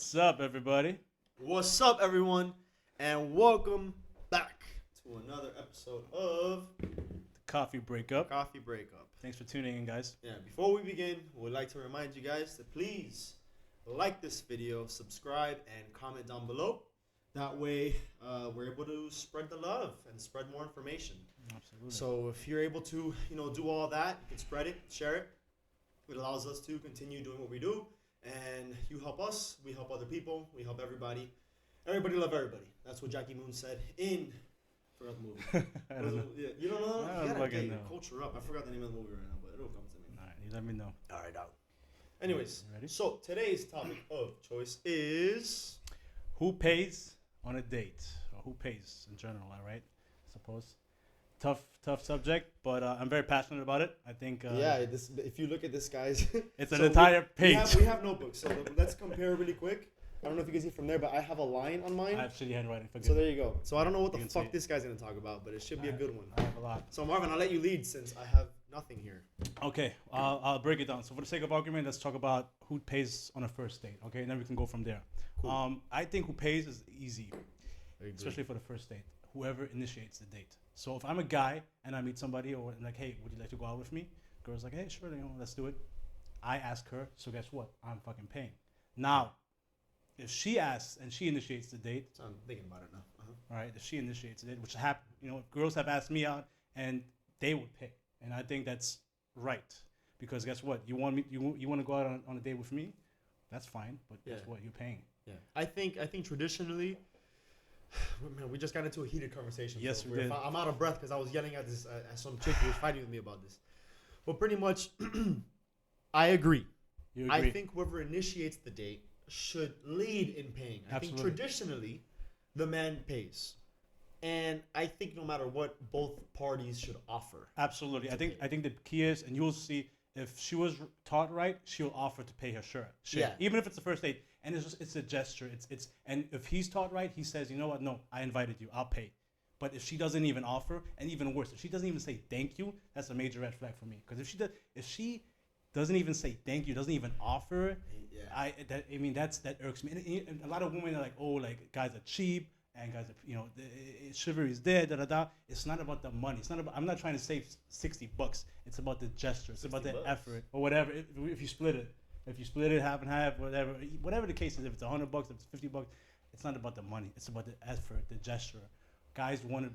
What's up, everybody? What's up, everyone, and welcome back to another episode of Coffee Breakup. Coffee Breakup. Thanks for tuning in, guys. Yeah, before we begin, we'd like to remind you guys to please like this video, subscribe, and comment down below. That way, we're able to spread the love and spread more information. Absolutely. So if you're able to, do all that, you can spread it, share it. It allows us to continue doing what we do. And you help us, we help other people, we help everybody. Everybody love everybody. That's what Jackie Moon said in... forgot the movie. I don't know. Yeah, you don't know? I You don't gotta get your know. culture up. I forgot the name of the movie right now, but it'll come to me. All right, you let me know. All right, out. Anyways, Ready? so today's topic of choice is... Who pays on a date? Or who pays in general, all right? I suppose. Tough subject, but I'm very passionate about it. I think... if you look at this, guys... it's an entire page. We have notebooks, so let's compare really quick. I don't know if you can see from there, but I have a line on mine. I have shitty handwriting. So there you go. So I don't know what You the can see fuck it. this guy's going to talk about, but it should be a good one. I have a lot. So Marvin, I'll let you lead since I have nothing here. Okay, I'll break it down. So for the sake of argument, let's talk about who pays on a first date, okay? And then we can go from there. Cool. I think who pays is easy, I agree. especially for the first date. Whoever initiates the date. So if I'm a guy and I meet somebody or like, hey, would you like to go out with me? Girl's like, hey, sure, let's do it. I ask her, so guess what? I'm fucking paying. Now, if she asks and she initiates the date, So I'm thinking about it now. all right, if she initiates the date, which happen, girls have asked me out and they would pay, and I think that's right because guess what? You want to go out on a date with me? That's fine, but guess what? You're paying. Yeah. I think traditionally, man, we just got into a heated conversation. Yes, so we did. I'm out of breath because I was yelling at this at some chick who was fighting with me about this. But pretty much, I agree. You agree? I think whoever initiates the date should lead in paying. I think Absolutely. traditionally, the man pays. And I think no matter what, both parties should offer. Absolutely. I think the key is, and you'll see, if she was taught right, she'll offer to pay her share. Yeah. Even if it's the first date, and it's a gesture. And if he's taught right, he says, you know what? No, I invited you. I'll pay. But if she doesn't even offer, and even worse, if she doesn't even say thank you, that's a major red flag for me. Because if she doesn't even say thank you, doesn't even offer, Yeah. that irks me. And a lot of women are like, oh, like guys are cheap. And guys, chivalry is there, It's not about the money. It's not about. I'm not trying to save $60. It's about the gesture. It's about the $60. effort or whatever. If you split it half and half, whatever the case is. If it's $100, if it's $50, it's not about the money. It's about the effort, the gesture. Guys want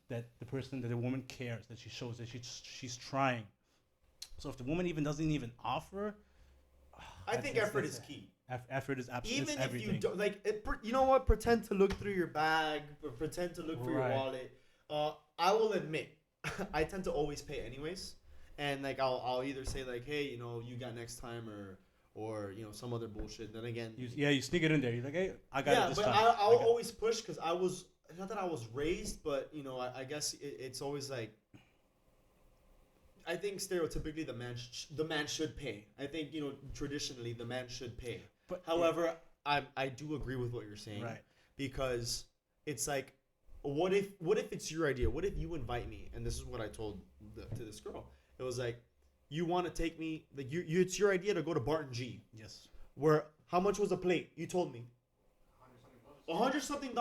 that the person, that the woman cares, that she shows that she's trying. So if the woman doesn't even offer, I think effort is key. Effort is absolutely Even if everything. you don't you know what? Pretend to look through your bag, or pretend to look through your Right. wallet. I will admit, I tend to always pay anyways, and like I'll either say like, hey, you got next time, or some other bullshit. Then again, You sneak it in there. You're like, hey, I got it this time. I'll always push because I was not that I was raised, but I guess it's always like. I think stereotypically the man should pay. I think traditionally the man should pay. But However, I do agree with what you're saying, Right. because it's like, what if it's your idea? What if you invite me? And this is what I told to this girl. It was like, you want to take me? Like it's your idea to go to Barton G. Yes. Where how much was a plate? You told me. $100 something.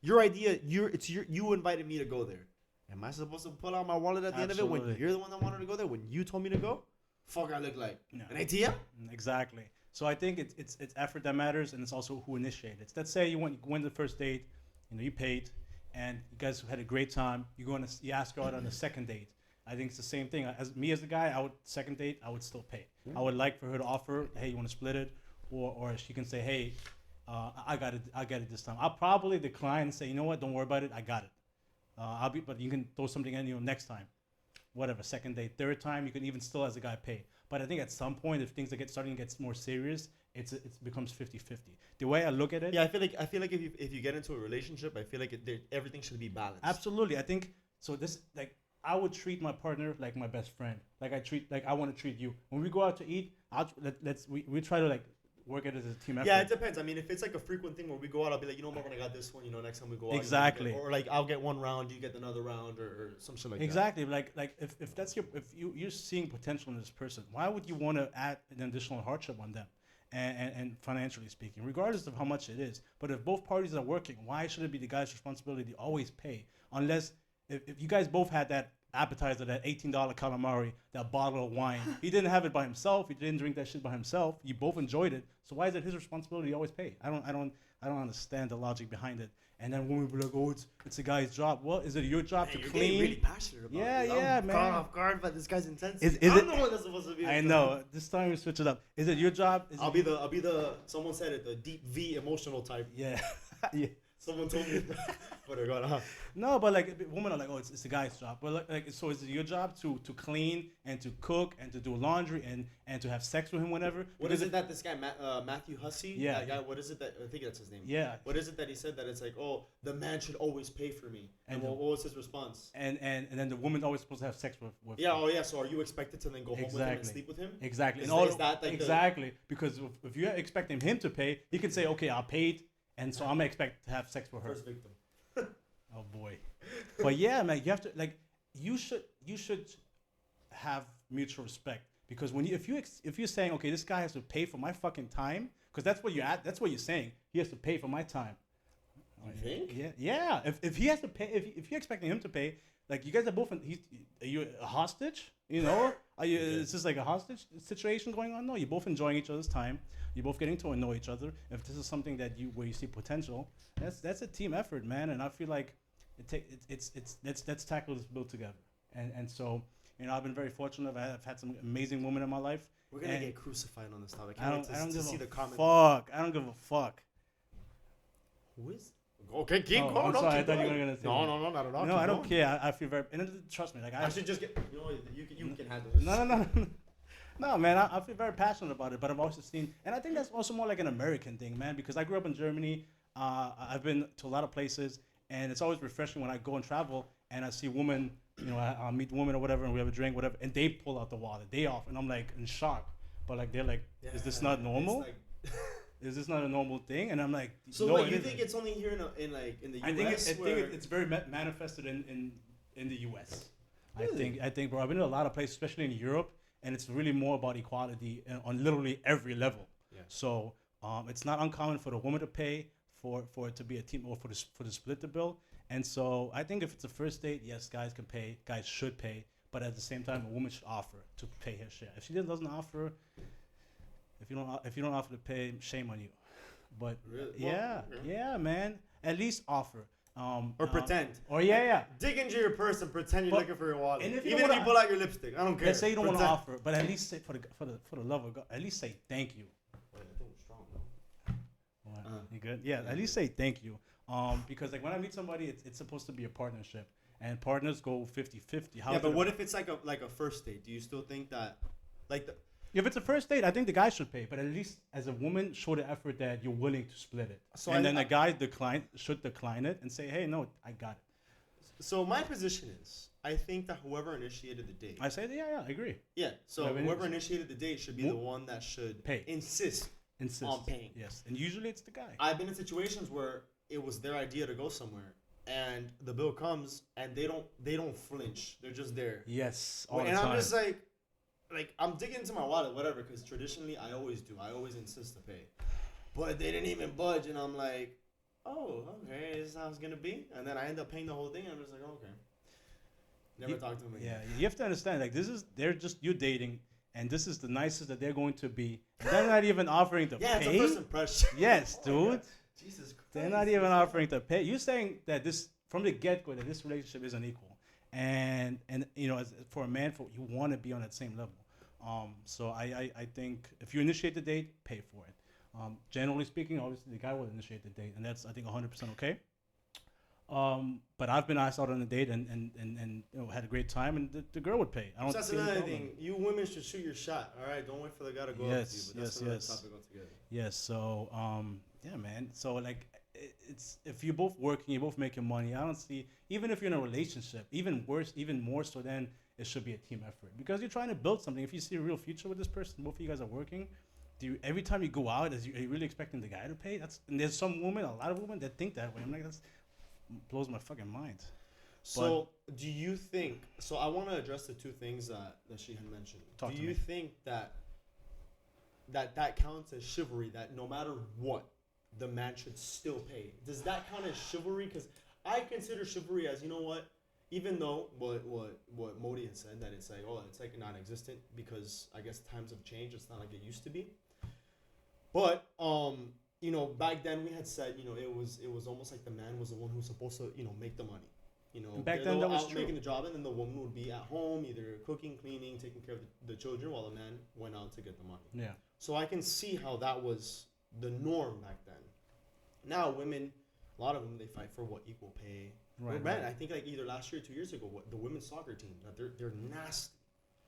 Your idea. You invited me to go there. Am I supposed to pull out my wallet at the end of it when Absolutely. you're the one that wanted to go there? When you told me to go? Fuck, I look like No. an ATM? Exactly. So I think it's effort that matters, and it's also who initiated it. Let's say you went the first date, you paid, and you guys had a great time. You ask her out on the second date. I think it's the same thing. As a guy, second date, I would still pay. I would like for her to offer, hey, you want to split it, or she can say, hey, I got it this time. I'll probably decline and say, you know what, don't worry about it, I got it. But you can throw something in, next time, whatever, second date, third time, you can even still as a guy pay. But I think at some point, if things starting to get more serious, it becomes 50-50. The way I look at it, Yeah, I feel like if you get into a relationship, I feel like everything should be balanced. absolutely. I think so. I would treat my partner like my best friend. Like I want to treat you. When we go out to eat, we try to work it as a team effort. Yeah, it depends. I mean, if it's like a frequent thing where we go out, I'll be like, Marvin, I got this one. Next time we go out, Exactly. or like I'll get one round, you get another round, or some shit like Exactly. Like if you're seeing potential in this person, why would you want to add an additional hardship on them? and financially speaking, regardless of how much it is. But if both parties are working, why should it be the guy's responsibility to always pay? Unless if you guys both had that appetizer, that $18 calamari, that bottle of wine, he didn't have it by himself. He didn't drink that shit by himself. You both enjoyed it. So why is it his responsibility to always pay? I don't understand the logic behind it. And then women will be like, oh, it's a guy's job. Well, is it your job to you're clean? Getting really passionate about Yeah, this. yeah, I'm man. caught off guard by this guy's intensity. Is I'm it- the one that's supposed to be. I know. This time we switch it up. Is it your job? I'll be the. Someone said it, the deep V emotional type. Yeah. Yeah. Someone told me. But they're going, No, but like women are like, oh, it's the guy's job. But like, so is it your job to clean and to cook and to do laundry and to have sex with him whenever? What Because is it that this guy Matthew Hussey? Yeah. That guy. What is it that I think that's his name? Yeah. What is it that he said that it's like, oh, the man should always pay for me? And what was his response? And then the woman's always supposed to have sex with Yeah. him. Oh yeah. So are you expected to then go home with him and sleep with him? Exactly. Is that like exactly? Because if you're expecting him to pay, he can say, okay, I'll pay it, and so I'm gonna expect to have sex with her. First victim. Oh boy. But yeah, man, you have to like you should have mutual respect, because when if you're saying, okay, this guy has to pay for my fucking time, because that's what you're saying, he has to pay for my time. You think? Yeah. If he has to pay, if you're expecting him to pay, like you guys are both, are you a hostage? You know, are you? Is this like a hostage situation going on? No, you're both enjoying each other's time. You're both getting to know each other. If this is something where you see potential, that's a team effort, man. And I feel like let's tackle this bill together. And so, you know, I've been very fortunate. I've had some amazing women in my life. We're gonna get crucified on this topic. I don't give see the a comment. fuck. I don't give a fuck. Who is? Okay, keep going. I'm No, sorry, I keep thought you going. were gonna say No, not at all. No, Keep I don't going. care. I feel very. And trust me, like I should just get. You know, you can handle this. No. No, man, I feel very passionate about it, but I've also seen, and I think that's also more like an American thing, man, because I grew up in Germany. I've been to a lot of places, and it's always refreshing when I go and travel and I see women, you know, I meet women or whatever, and we have a drink, whatever, and they pull out the wallet, they off, and I'm like in shock. But like they're like, is this not normal? Like is this not a normal thing? And I'm like, so no, like, you isn't. think it's only here in the US? I think it's very manifested in the US. Really? I think, bro, I've been to a lot of places, especially in Europe, and it's really more about equality on literally every level. Yeah. So it's not uncommon for the woman to pay for it to be a team, or for the split the bill. And so I think if it's a first date, yes, guys can pay, guys should pay, but at the same time, a woman should offer to pay her share. If she doesn't offer, if you don't offer to pay, shame on you. But Really? yeah, man, at least offer. Or pretend. Or yeah. Dig into your purse and pretend you're looking for your wallet. And if you Even if wanna- you pull out your lipstick, I don't care. Let's say you don't want to Pretend. offer, but at least say for the love of God, at least say thank you. Wait, I think we're strong, though. What? You good? Yeah, at least say thank you. Because like when I meet somebody, it's supposed to be a partnership, and partners go 50-50. Yeah, but what if it's like a first date? Do you still think that, like the? If it's a first date, I think the guy should pay, but at least as a woman, show the effort that you're willing to split it. So and then the guy should decline it and say, hey, no, I got it. So my position is, I think that whoever initiated the date. I say, yeah, I agree. Yeah. So Whoever whoever initiated the date should be the one that should Pay. insist Insist on paying. Yes, and usually it's the guy. I've been in situations where it was their idea to go somewhere, and the bill comes, and they don't flinch. They're just there. Yes, all And the time. I'm just like I'm digging into my wallet, whatever, because traditionally I always do. I always insist to pay, but they didn't even budge, and I'm like, oh, okay, this is how it's gonna be, and then I end up paying the whole thing. And I'm just like, oh, okay. Never talk to them again. Yeah, you have to understand, like you're dating, and this is the nicest that they're going to be. They're not even offering to Yeah, pay. it's a first impression. Yes, Oh my dude. God. Jesus Christ. They're not even offering to pay. You're saying that this from the get-go that this relationship isn't equal, and you know, for a man, you want to be on that same level. So I think if you initiate the date, pay for it. Generally speaking, obviously the guy will initiate the date, and that's I think 100% okay. But I've been asked out on a date and you know, had a great time, and the girl would pay. I don't. So that's see any another problem. thing. You women should shoot your shot. All right, don't wait for the guy to go up to you. But that's another topic altogether. Yes. So yeah, man. So like, it's if you're both working, you're both making money. I don't see, even if you're in a relationship, even worse, even more so, then it should be a team effort, because you're trying to build something. If you see a real future with this person, both of you guys are working. Every time you go out, are you really expecting the guy to pay? And there's some women, a lot of women that think that way. I'm like, that's blows my fucking mind. So do you think? So I want to address the two things that she had mentioned. Talk Do to you me. think that that counts as chivalry. That no matter what, the man should still pay. Does that count as chivalry? Because I consider chivalry as, you know what, even though what Modi had said, that it's like, oh, it's like non-existent because I guess times have changed. It's not like it used to be. But you know, back then we had said, you know, it was almost like the man was the one who was supposed to, you know, make the money. You know, Back then they that were was out true. making the job, and then the woman would be at home, either cooking, cleaning, taking care of the children, while the man went out to get the money. Yeah. So I can see how that was the norm back then. Now women, a lot of them, they fight for what, equal pay. Right. Man, I think like either last year or 2 years ago, the women's soccer team, that they're nasty,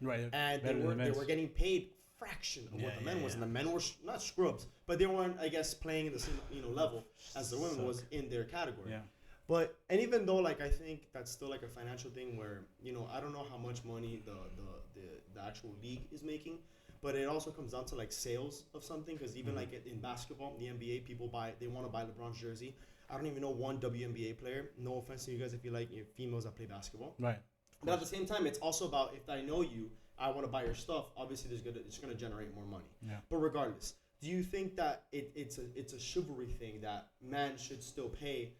Right. and Better than the they men's. were getting paid fraction of what Yeah, the men yeah, was, and yeah. the men were not scrubs, but they weren't, I guess, playing in the same, you know, level as the women Suck. was in their category. Yeah. But, and even though, like, I think that's still like a financial thing where, you know, I don't know how much money the actual league is making, but it also comes down to like sales of something, because even like in basketball, the NBA, people they want to buy LeBron's jersey. I don't even know one WNBA player. No offense to you guys if you like females that play basketball. Right. But at the same time, it's also about, if I know you, I want to buy your stuff. Obviously, it's gonna generate more money. Yeah. But regardless, do you think that it's a chivalry thing that man should still pay,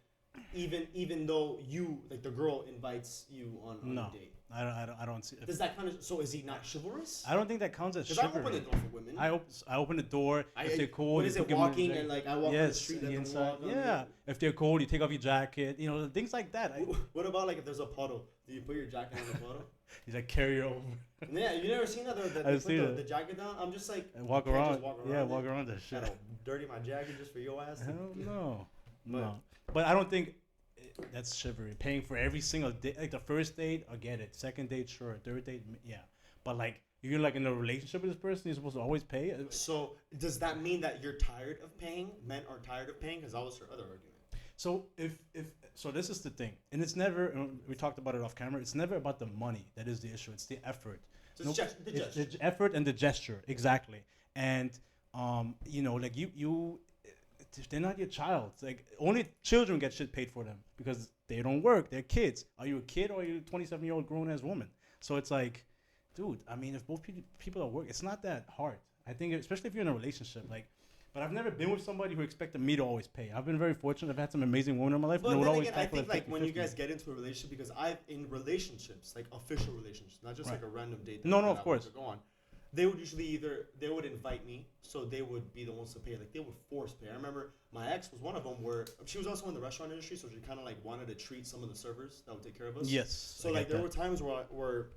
even though you, like, the girl invites you on No. a date? I don't see. Does that kind of, so is he not chivalrous? I don't think that counts as Because I open chivalry. the door for women. I open the door. If they're cold, What you is could it, give them a walking drink. and like I walk on the Yes, street, and let them inside. walk on Yeah. me? If they're cold, you take off your jacket. You know, things like that. What about like if there's a puddle? Do you put your jacket on the puddle? He's like, carry it over. Yeah, you never seen that? They I've put seen the it. jacket down. I'm just like, And walk you can't around. just walk Yeah, around walk it. around that shit. Gotta dirty my jacket just for your ass. Hell no. But- No. But I don't think that's chivalry. Paying for every single date, like the first date, I get it. Second date, sure. Third date, yeah. But like, if you're like in a relationship with this person, you're supposed to always pay. So does that mean that you're tired of paying? Men are tired of paying? Because that was her other argument. So if so, this is the thing, and it's never. We talked about it off camera. It's never about the money that is the issue. It's the effort. So it's the It's gesture. the effort and the gesture, exactly. And you know, like you, they're not your child. It's like only children get shit paid for them because they don't work. They're kids. Are you a kid or are you a 27-year-old grown ass woman? So it's like, dude. I mean, if both people are work, it's not that hard. I think, especially if you're in a relationship, like. But I've never been with somebody who expected me to always pay. I've been very fortunate. I've had some amazing women in my life. But and they then would always again, I tackle think it like when you 50-50. guys get into a relationship, because I've in relationships, like official relationships, not just Right. like a random date. No, that of I course. want to go on. They would usually they would invite me, so they would be the ones to pay. Like they would force pay. I remember my ex was one of them where she was also in the restaurant industry, so she kind of like wanted to treat some of the servers that would take care of us. Yes. So I like get there that. were times where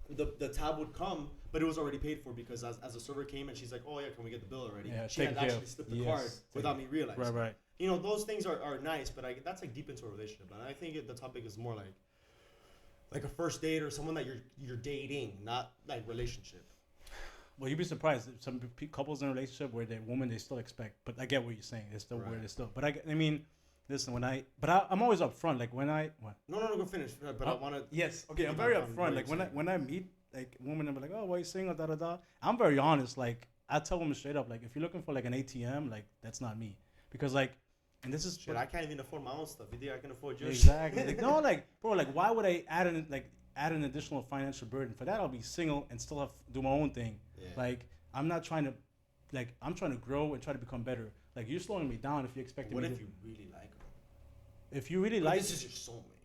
the tab would come, but it was already paid for because as the server came and she's like, oh yeah, can we get the bill already? Yeah, She had taken care actually of. slipped the Yes, card taken- without me realizing. Right. You know, those things are nice, but that's like deep into a relationship. And I think the topic is more like a first date or someone that you're dating, not like relationship. Well, you'd be surprised. Some couples in a relationship where the woman they still expect, but I get what you're saying. It's still where Right. they still. But I mean, listen, I'm always upfront. Like when I what? No, go finish. But I want to. Yes. Okay, I'm piggyback very on what upfront. you're Like saying. when I meet like women, I'm like, oh, why are you single? Da da da. I'm very honest. Like I tell women straight up, like if you're looking for like an ATM, like that's not me, because like, and this is Shit, I can't even afford my own stuff. You think I can afford yours? exactly. Like, no, like bro, like why would I add an additional financial burden? For that, I'll be single and still do my own thing. Yeah. Like I'm not trying to, like I'm trying to grow and try to become better. Like you're slowing me down if you expect What me if to. you really like her? If you really Like like, this is your soulmate.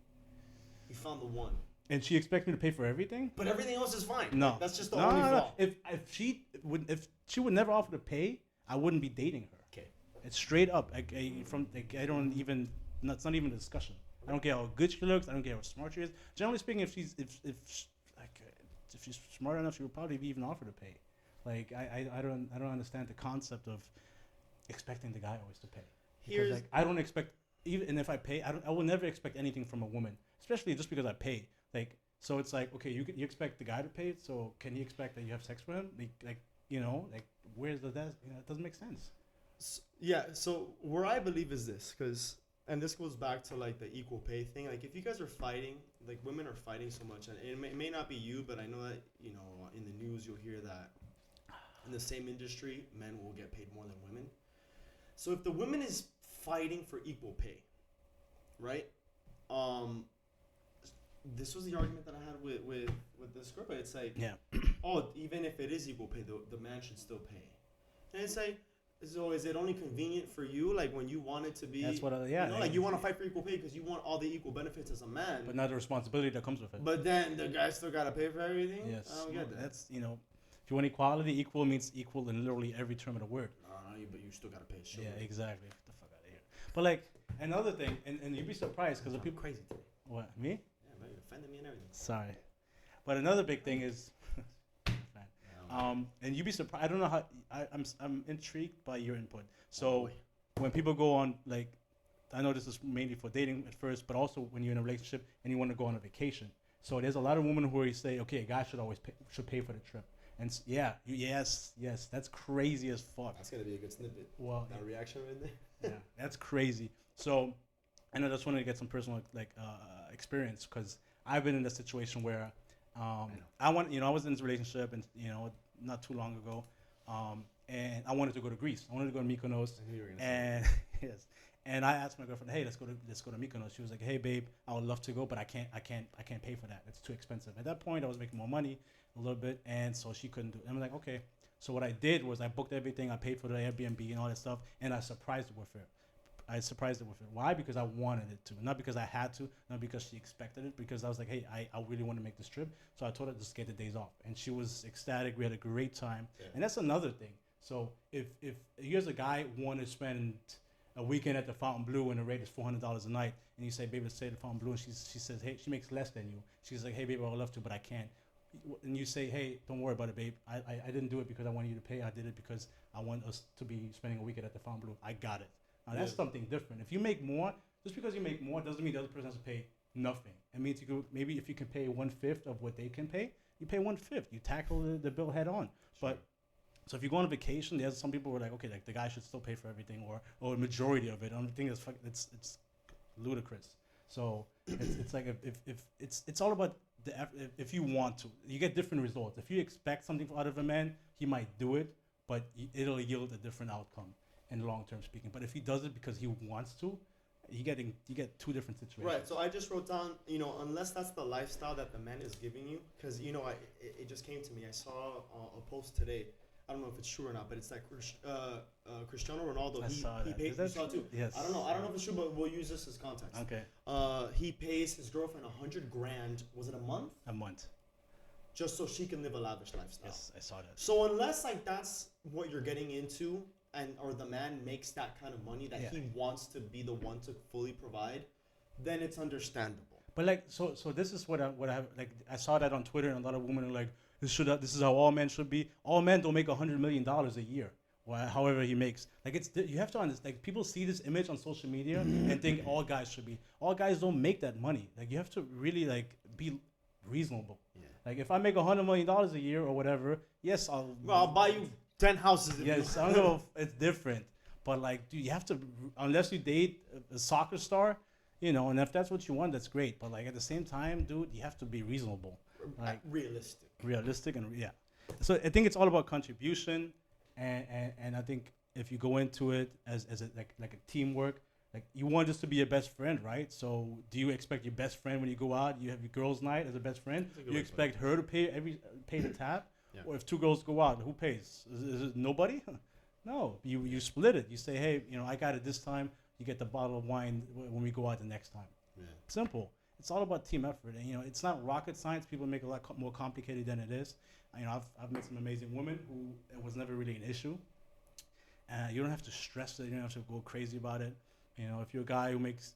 You found the one. and she expects me to pay for everything. But everything else is fine. No, Like, that's just the no, only no, flaw. no. If she would never offer to pay, I wouldn't be dating her. Okay. It's straight up. I don't even. It's not even a discussion. I don't care how good she looks. I don't care how smart she is. Generally speaking, if she's smart enough, she would probably even offer to pay. Like I don't understand the concept of expecting the guy always to pay. Because Here's like I don't expect even if I pay, I will never expect anything from a woman, especially just because I pay. Like so, it's like okay, you expect the guy to pay, so can you expect that you have sex with him? Like where's the that? It doesn't make sense. Yeah, so where I believe is this, because, and this goes back to like the equal pay thing. Like if you guys are fighting, like women are fighting so much, and it may not be you, but I know that, you know, in the news you'll hear that in the same industry, men will get paid more than women. So if the woman is fighting for equal pay, right? This was the argument that I had with this girl, but it's like, Yeah. oh, even if it is equal pay, the man should still pay. And it's like, so is it only convenient for you, like when you want it to be? That's what. Like you want to fight for equal pay because you want all the equal benefits as a man. But not the responsibility that comes with it. But then the guy still gotta pay for everything. Yes. I don't get that. That's if you want equality, equal means equal in literally every term of the word. But you still gotta pay. Sure. Yeah, exactly. Get the fuck out of here. But like another thing, and you'd be surprised because the people crazy today. What me? Yeah, but you offended me and everything. Sorry, but another big thing is, and you'd be surprised. I don't know how. I'm intrigued by your input. So when people go on, like, I know this is mainly for dating at first, but also when you're in a relationship and you want to go on a vacation. So there's a lot of women who say, okay, a guy should always pay for the trip. And yes, that's crazy as fuck. That's gonna be a good snippet. Well, that reaction in there. Yeah, that's crazy. So, and I just wanted to get some personal experience because I've been in a situation where I was in this relationship and not too long ago, and I wanted to go to Greece. I wanted to go to Mykonos. I knew you were gonna and say yes, and I asked my girlfriend, hey, let's go to Mykonos. She was like, hey, babe, I would love to go, but I can't pay for that. It's too expensive. At that point, I was making more money a little bit, and so she couldn't do it. And I'm like, okay. So what I did was I booked everything. I paid for the Airbnb and all that stuff, and I surprised her with it. Why? Because I wanted it to, not because I had to, not because she expected it. Because I was like, hey, I really want to make this trip. So I told her to just get the days off, and she was ecstatic. We had a great time, and that's another thing. So if you as a guy want to spend a weekend at the Fontainebleau and the rate is $400 a night, and you say, baby, let's stay at the Fontainebleau, and she says, hey, she makes less than you. She's like, hey, baby, I would love to, but I can't. And you say, hey, don't worry about it, babe. I didn't do it because I wanted you to pay. I did it because I want us to be spending a weekend at the Fontainebleau. I got it. Now, that's something different. If you make more, just because you make more doesn't mean the other person has to pay nothing. It means maybe if you can pay 1/5 of what they can pay, you pay 1/5. You tackle the bill head on. Sure. But so if you go on a vacation, there's some people who are like, okay, like the guy should still pay for everything or a majority of it. I think it's ludicrous. So it's like if it's all about if you want to, you get different results. If you expect something out of a man, he might do it, but it'll yield a different outcome in long term speaking. But if he does it because he wants to, you get two different situations. Right. So I just wrote down, unless that's the lifestyle that the man is giving you, because it just came to me. I saw a post today. I don't know if it's true or not, but it's that Cristiano Ronaldo. He pays. You saw it too. Yes. I don't know if it's true, but we'll use this as context. Okay. He pays his girlfriend $100,000. Was it a month? A month. Just so she can live a lavish lifestyle. Yes, I saw that. So unless that's what you're getting into, or the man makes that kind of money that he wants to be the one to fully provide, then it's understandable. But so this is what I saw that on Twitter, and a lot of women are like, this is how all men should be. All men don't make $100 million a year, or however he makes. You have to understand. People see this image on social media and think all guys should be. All guys don't make that money. You have to really be reasonable. Yeah. If I make $100 million a year or whatever, yes, I'll buy you 10 houses. Yes, I don't know if it's different, but dude, you have to, unless you date a soccer star, and if that's what you want, that's great. But at the same time, dude, you have to be reasonable, realistic, and So I think it's all about contribution, and I think if you go into it as a teamwork, you want this to be your best friend, right? So do you expect your best friend when you go out, you have your girls' night as a best friend, you expect her to pay the tab? Yeah. Or if two girls go out, who pays? Is it nobody? No, you split it. You say, hey, I got it this time. You get the bottle of wine when we go out the next time. Yeah. Simple. It's all about team effort, and it's not rocket science. People make it a lot more complicated than it is. I've met some amazing women who it was never really an issue. You don't have to stress it. You don't have to go crazy about it. If you're a guy who makes,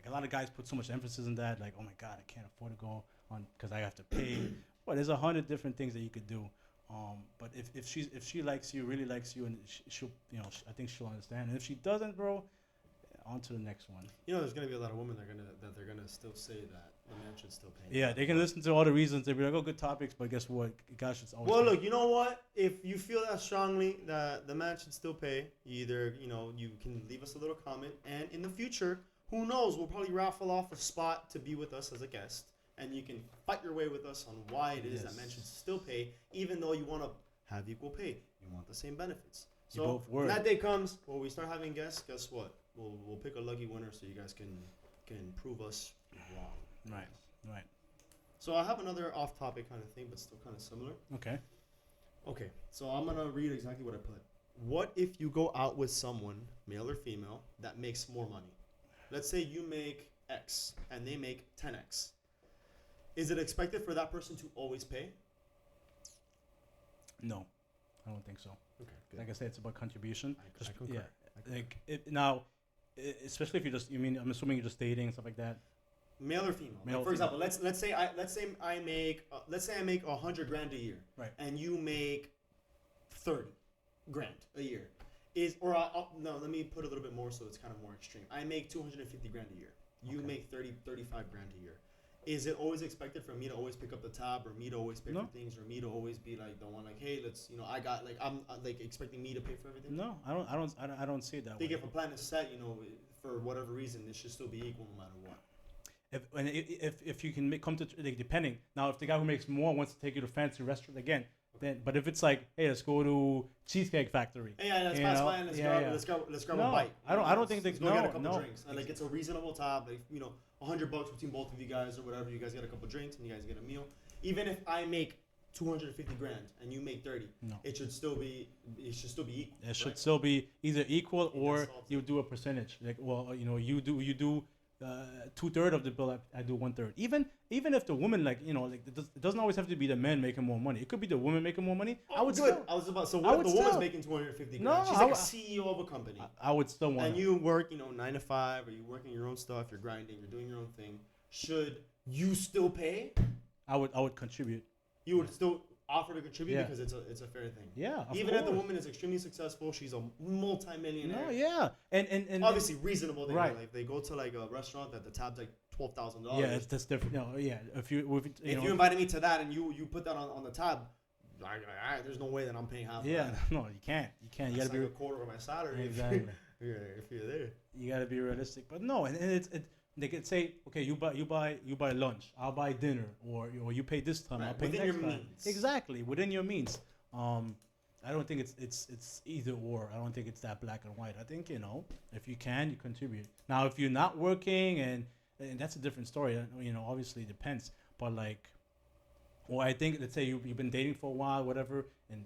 a lot of guys put so much emphasis in that, oh my God, I can't afford to go on because I have to pay. Well, there's 100 different things that you could do. But if she likes you, really likes you, and she'll, I think she'll understand. And if she doesn't, bro, on to the next one. There's gonna be a lot of women that they're gonna still say that the man should still pay. Yeah, they can listen to all the reasons. They'll be like, oh, good topics, but guess what? Guys should always. Well, look, you know what? If you feel that strongly that the man should still pay, either you can leave us a little comment, and in the future, who knows? We'll probably raffle off a spot to be with us as a guest. And you can fight your way with us on why it is that men should still pay, even though you want to have equal pay. You want the same benefits. So when that day comes, when we start having guests, guess what? We'll pick a lucky winner so you guys can prove us wrong. Right. So I have another off-topic kind of thing, but still kind of similar. Okay. So I'm gonna read exactly what I put. what if you go out with someone, male or female, that makes more money? Let's say you make X and they make 10X. Is it expected for that person to always pay? No, I don't think so. Okay, good. Like I said, it's about contribution. I concur. Yeah, I concur. like now, especially if you're just, I'm assuming you're just dating stuff like that. Male or female? Male Like, for example, let's say I make $100,000 a year, Right. and you make $30,000 a year. No, let me put a little bit more so it's kind of more extreme. I make $250,000 a year. You Okay. make $35,000 a year. Is it always expected for me to always pick up the tab, or me to always pay No. for things, or me to always be like the one like, hey, let's, I got like, I'm like expecting me to pay for everything? No, I don't see it that I think way. if a plan is set, for whatever reason, it should still be equal no matter what. If you can come to like, depending now, if the guy who makes more wants to take you to a fancy restaurant again, then, but if it's like, hey, let's go to Cheesecake Factory. Hey, yeah, let's pass by and let's grab a bite. I don't think let's they go get a no, couple no. drinks. And like it's a reasonable tab, like $100 between both of you guys or whatever. You guys get a couple drinks and you guys get a meal. Even if I make $250,000 and you make 30, No. it should still be equal. It should right? still be either equal or That's all. you do a percentage. Like, well, you do 2/3 of the bill. I do 1/3. Even if the woman, like, it doesn't always have to be the man making more money. It could be the woman making more money. I would good. still, So I what would if the woman's still- making $250,000? No, She's like a CEO of a company. I would still want. And you work, 9 to 5, or you working your own stuff, you're grinding, you're doing your own thing. Should you still pay? I would contribute. You would still offer to contribute Yeah. because it's a fair thing. Yeah, of Even if the course. woman is extremely successful, she's a multi-millionaire. No, yeah, and Obviously reasonable. Right. Like they go to like a restaurant that the tab's like $12,000. yeah, that's different. No, yeah, if you invited me to that and you put that on the tab, there's no way that I'm paying half. of yeah, that. no, you can't. You That's gotta be like a quarter of my salary. exactly. if you're there. You gotta be realistic. But no, and it's they could say, okay, you buy lunch, I'll buy dinner, or you pay this time, Right, I'll pay within next your time. means. Exactly, within your means. I don't think it's either or. I don't think it's that black and white. I think if you can, you contribute. Now, if you're not working, and that's a different story. Obviously it depends. But like, or I think, let's say you've been dating for a while, whatever, and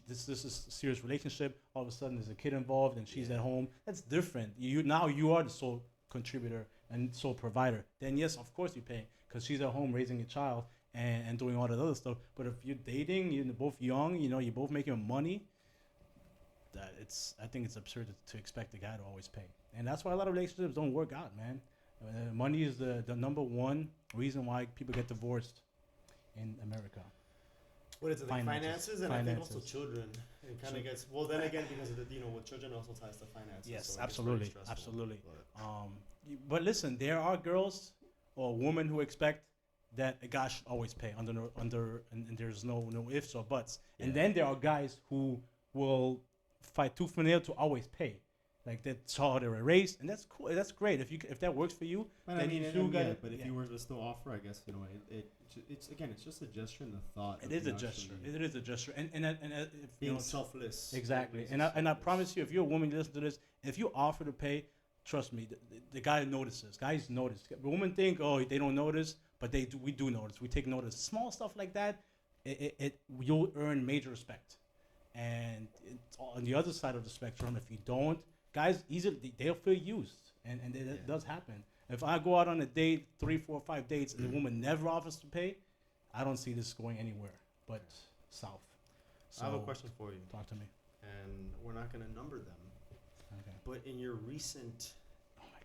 this is a serious relationship. All of a sudden, there's a kid involved, and she's at home. That's different. You are the sole contributor and sole provider. Then yes, of course you pay, because she's at home raising a child and doing all that other stuff. But if you're dating, you're both young, you're both making money. I think it's absurd to expect the guy to always pay, and that's why a lot of relationships don't work out, man. Money is the number one reason why people get divorced in America. What is it? Like finances, and I think also Finances. children. It kind of gets then again because of the with children also ties to finances. Yes, so it gets very absolutely, stressful. absolutely. But But listen, there are girls or women who expect that a guy should always pay and there's no ifs or buts. And Yeah. then there are guys who will fight tooth and nail to always pay. Like that's how they're raised, and that's cool. That's great. If that works for you, But then you do get it. but if Yeah. you were to still offer, I guess it's again, it's just a gesture and the thought. It of is a you gesture. actually- It is a gesture, and if, being selfless. exactly. And I promise you, if you're a woman, you listen to this. If you offer to pay, trust me, the guy notices. Guys notice. The women think, oh, they don't notice, but they do. We do notice. We take notice. Small stuff like that, you'll earn major respect. And on the other side of the spectrum, if you don't, guys easily they'll feel used, and that does happen. If I go out on a date, 3, 4, 5 dates, and the woman never offers to pay, I don't see this going anywhere but south. So I have a question for you, talk to me. and we're not going to number them, Okay. but in your recent Oh my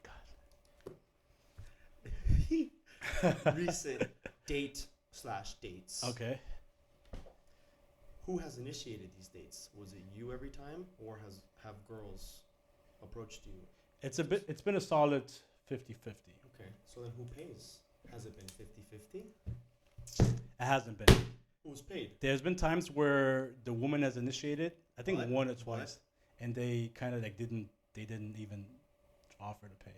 God. recent dates. Okay. Who has initiated these dates? Was it you every time, or have girls approached you? It's been a solid 50-50. Okay, so then who pays? Has it been 50-50? It hasn't been. Who's paid? There's been times where the woman has initiated, I think What? one or twice, and they kind of like didn't even offer to pay.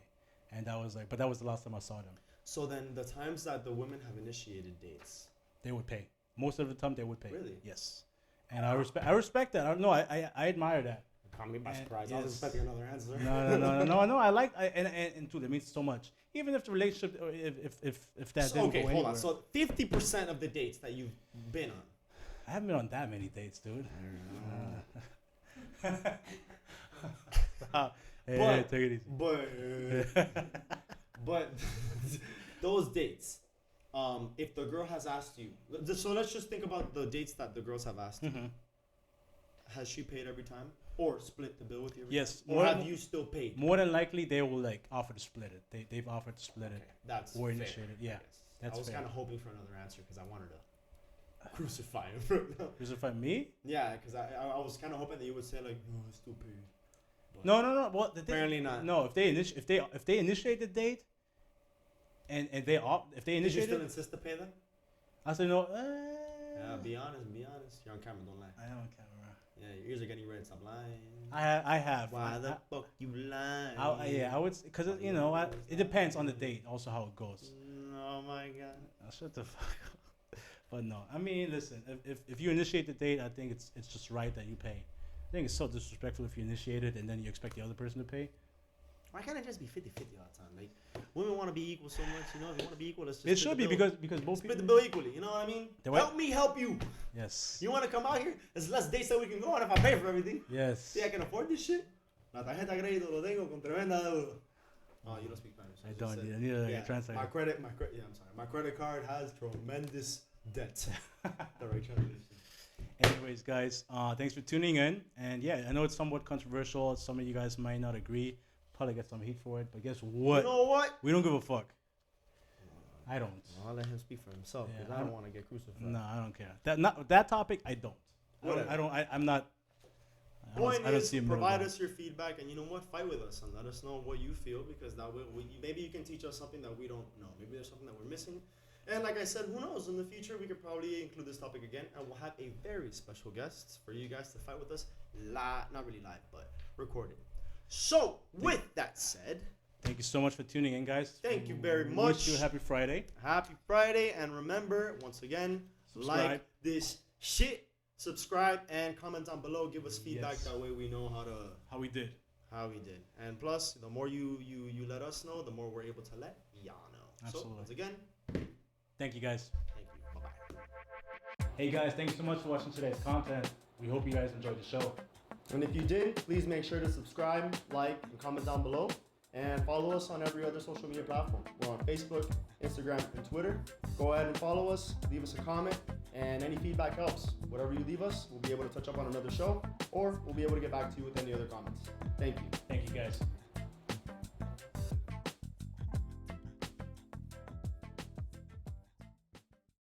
And but that was the last time I saw them. So then the times that the women have initiated dates, They would pay. Most of the time they would pay. Really? Yes. And I respect that. I don't know. I admire that. caught me by And- surprise. I was yes. expecting another answer. No. And dude, it means so much. Even if the relationship, if that So, didn't okay, go hold anywhere. on. So 50% of the dates that you've been on. I haven't been on that many dates, dude. Hey, take it easy. But those dates, if the girl has asked you, so let's just think about the dates that the girls have asked you. Has she paid every time, or split the bill with you? Yes. Or have you still paid? More than likely, they will like offer to split it. They've offered to split it. That's or fair, initiate it. Yeah, I was fair. kind of hoping for another answer because I wanted to crucify him. Crucify me? Yeah, because I was kind of hoping that you would say like, no, I still paid. But No. Well, apparently not. No, if they initiate the date, and if they Did you initiate still it, insist to pay them? I say no. Yeah, be honest. You're on camera, don't lie. I am on camera. Yeah, your ears are getting red. Stop lying. I have. Why the fuck you lying? I would, because it depends on the date, also how it goes. Oh my god. Shut the fuck up. But no, I mean, listen, if you initiate the date, I think it's just right that you pay. I think it's so disrespectful if you initiate it and then you expect the other person to pay. Why can't it just be 50-50 all the time? Like, women want to be equal so much, If you want to be equal, let's just It should be because both split the people. bill equally. You know what I mean? Help me help you. Yes. You want to come out here? There's less dates that we can go on if I pay for everything. Yes. See, I can afford this shit. La tarjeta de crédito lo tengo con tremenda deuda. Oh, you don't speak Spanish. I don't. I need a translator. My credit card has tremendous debt. The right translation. Anyways, guys, thanks for tuning in. And yeah, I know it's somewhat controversial. Some of you guys might not agree. Probably get some heat for it. But guess what? You know what? We don't give a fuck. I don't. Well, I'll let him speak for himself because Yeah, I don't want to get crucified. No, I don't care. That topic, I don't. Whatever. I'm not. Point I don't is, see a provide middle us your feedback, and you know what? Fight with us and let us know what you feel, because that way, maybe you can teach us something that we don't know. Maybe there's something that we're missing. And like I said, who knows? In the future, we could probably include this topic again, and we'll have a very special guest for you guys to fight with us. Not really live, but recorded. So, with that said, Thank you so much for tuning in, guys. Thank you very Wish much. you a happy Friday. Happy Friday, and remember, once again, Subscribe. like this shit, subscribe, and comment down below. Give us feedback. Yes. That way we know How we did. how we did. And plus, the more you let us know, the more we're able to let y'all know. Absolutely. So, once again, Thank you, guys. thank you. Bye-bye. Hey, guys, thanks so much for watching today's content. We hope you guys enjoyed the show. And if you did, please make sure to subscribe, like, and comment down below. And follow us on every other social media platform. We're on Facebook, Instagram, and Twitter. Go ahead and follow us, leave us a comment, and any feedback helps. Whatever you leave us, we'll be able to touch up on another show, or we'll be able to get back to you with any other comments. Thank you. Thank you, guys.